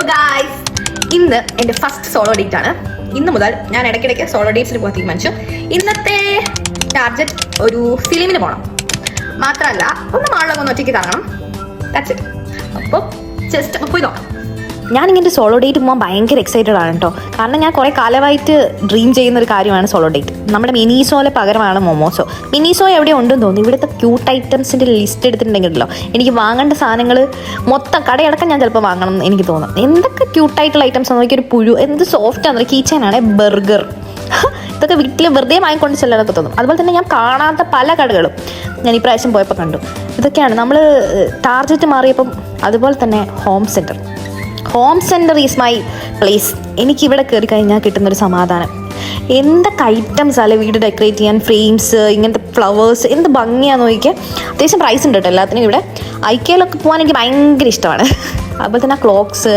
Hello guys, ഇന്ന് എൻ്റെ first solo date ആണ്. ഇന്ന് മുതൽ ഞാൻ ഇടയ്ക്കിടയ്ക്ക് സോളോ ഡേറ്റ്സിന് പോകാൻ തീരുമാനിച്ചു. ഇന്നത്തെ ടാർഗറ്റ് ഒരു ഫിലിമിന് പോകണം, മാത്രമല്ല ഒന്ന് മാളിലൊക്കെ ഒന്ന് ഒറ്റയ്ക്ക് കാണണം. That's it. അപ്പോൾ ജസ്റ്റ് പോയി നോക്കാം. ഞാനിങ്ങനെ സോളോ ഡേറ്റ് പോകാൻ ഭയങ്കര എക്സൈറ്റഡ് ആണ് കേട്ടോ. കാരണം ഞാൻ കുറേ കാലമായിട്ട് ഡ്രീം ചെയ്യുന്ന ഒരു കാര്യമാണ് സോളോ ഡേറ്റ്. നമ്മുടെ മിനിസോയിലെ പകരമാണ് മൊമോസോ. മിനിസോ എവിടെ ഉണ്ടെന്ന് തോന്നുന്നു. ഇവിടുത്തെ ക്യൂട്ട് ഐറ്റംസിൻ്റെ ലിസ്റ്റ് എടുത്തിട്ടുണ്ടെങ്കിലല്ലോ എനിക്ക് വാങ്ങേണ്ട സാധനങ്ങൾ മൊത്തം കടയടക്കം ഞാൻ ചിലപ്പോൾ വാങ്ങണം എന്ന് എനിക്ക് തോന്നും. എന്തൊക്കെ ക്യൂട്ടായിട്ടുള്ള ഐറ്റംസ് ആണ്. നോക്കിയൊരു പുഴു എന്ത് സോഫ്റ്റാണ്. കീച്ചനാണ് ബർഗർ. ഇതൊക്കെ വീട്ടിൽ വെറുതെ വാങ്ങിക്കൊണ്ട് ചെല്ലാനൊക്കെ തോന്നും. അതുപോലെ തന്നെ ഞാൻ കാണാത്ത പല കടകളും ഞാൻ ഈ പ്രാവശ്യം പോയപ്പോൾ കണ്ടു. ഇതൊക്കെയാണ് നമ്മൾ ടാർഗറ്റ് മാറിയപ്പം. അതുപോലെ തന്നെ home centre is my place. എനിക്കിവിടെ കയറി കഴിഞ്ഞാൽ കിട്ടുന്നൊരു സമാധാനം. എന്തൊക്കെ ഐറ്റംസ് അല്ലേ വീട് ഡെക്കറേറ്റ് ചെയ്യാൻ. ഫ്രെയിംസ്, ഇങ്ങനത്തെ ഫ്ലവേഴ്സ്, എന്ത് ഭംഗിയാണെന്ന് നോക്കിയാൽ. അത്യാവശ്യം പ്രൈസ് ഉണ്ട് കേട്ടോ എല്ലാത്തിനും. ഇവിടെ ഐക്കയിലൊക്കെ പോകാൻ എനിക്ക് ഭയങ്കര ഇഷ്ടമാണ്. അതുപോലെ തന്നെ ക്ലോക്സ്,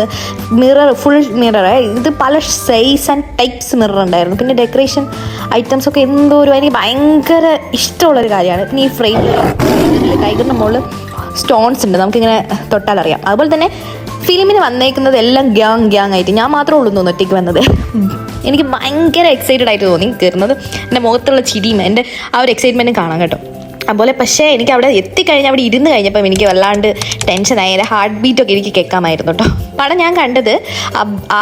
മിറർ, ഫുൾ മിറർ. ഇത് പല സൈസ് ആൻഡ് ടൈപ്സ് മിറർ ഉണ്ടായിരുന്നു. പിന്നെ ഡെക്കറേഷൻ ഐറ്റംസ് ഒക്കെ എന്തോരം എനിക്ക് ഭയങ്കര ഇഷ്ടമുള്ളൊരു കാര്യമാണ്. പിന്നെ ഈ ഫ്രെയിം ടൈഗറിൻ്റെ മുകളിൽ സ്റ്റോൺസ് ഉണ്ട്, നമുക്കിങ്ങനെ തൊട്ടാലറിയാം. അതുപോലെ തന്നെ ഫിലിമിന് വന്നേക്കുന്നത് എല്ലാം ഗ്യാങ് ആയിട്ട്. ഞാൻ മാത്രമേ ഉള്ളൂ തോന്നുന്നു ഒറ്റയ്ക്ക് വന്നത്. എനിക്ക് ഭയങ്കര എക്സൈറ്റഡ് ആയിട്ട് തോന്നി കയറുന്നത്. എൻ്റെ മുഖത്തുള്ള ചിരിയും എൻ്റെ ആ ഒരു എക്സൈറ്റ്മെൻറ്റും കാണാം കേട്ടോ. അതുപോലെ പക്ഷേ എനിക്ക് അവിടെ എത്തിക്കഴിഞ്ഞ് അവിടെ ഇരുന്ന് കഴിഞ്ഞപ്പം എനിക്ക് വല്ലാണ്ട് ടെൻഷനായി. എൻ്റെ ഹാർട്ട് ബീറ്റൊക്കെ എനിക്ക് കേൾക്കാമായിരുന്നു കേട്ടോ. പടം ഞാൻ കണ്ടത്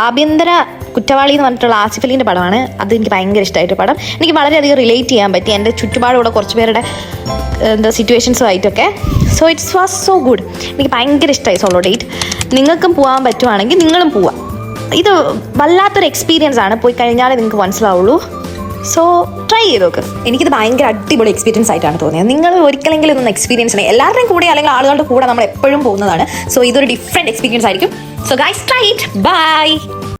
ആഭ്യന്തര കുറ്റവാളി എന്ന് പറഞ്ഞിട്ടുള്ള ആസിഫ് അലീൻ്റെ പടമാണ്. അത് എനിക്ക് ഭയങ്കര ഇഷ്ടമായിട്ട് പടം. എനിക്ക് വളരെയധികം റിലേറ്റ് ചെയ്യാൻ പറ്റി എൻ്റെ ചുറ്റുപാടുകൂടെ കുറച്ച് പേരുടെ സിറ്റുവേഷൻസുമായിട്ടൊക്കെ. So it's was so good. എനിക്ക് ഭയങ്കര ഇഷ്ടമായി സോളോ ഡേറ്റ്. നിങ്ങൾക്കും പോകാൻ പറ്റുവാണെങ്കിൽ നിങ്ങളും പോവാം. ഇത് വല്ലാത്തൊരു എക്സ്പീരിയൻസ് ആണ്. പോയി കഴിഞ്ഞാലേ നിങ്ങൾക്ക് മനസ്സിലാവുള്ളൂ. സോ ട്രൈ ചെയ്ത് നോക്ക്. എനിക്കിത് ഭയങ്കര അടിപൊളി എക്സ്പീരിയൻസ് ആയിട്ടാണ് തോന്നിയത്. നിങ്ങൾ ഒരിക്കലെങ്കിലും ഇതൊന്ന് എക്സ്പീരിയൻസ് ചെയ്യണം. എല്ലാവരുടെയും കൂടെ അല്ലെങ്കിൽ ആളുകളുടെ കൂടെ നമ്മൾ എപ്പോഴും പോകുന്നതാണ്. സോ ഇതൊരു ഡിഫറെൻറ്റ് എക്സ്പീരിയൻസ് ആയിരിക്കും. So guys, try it. By.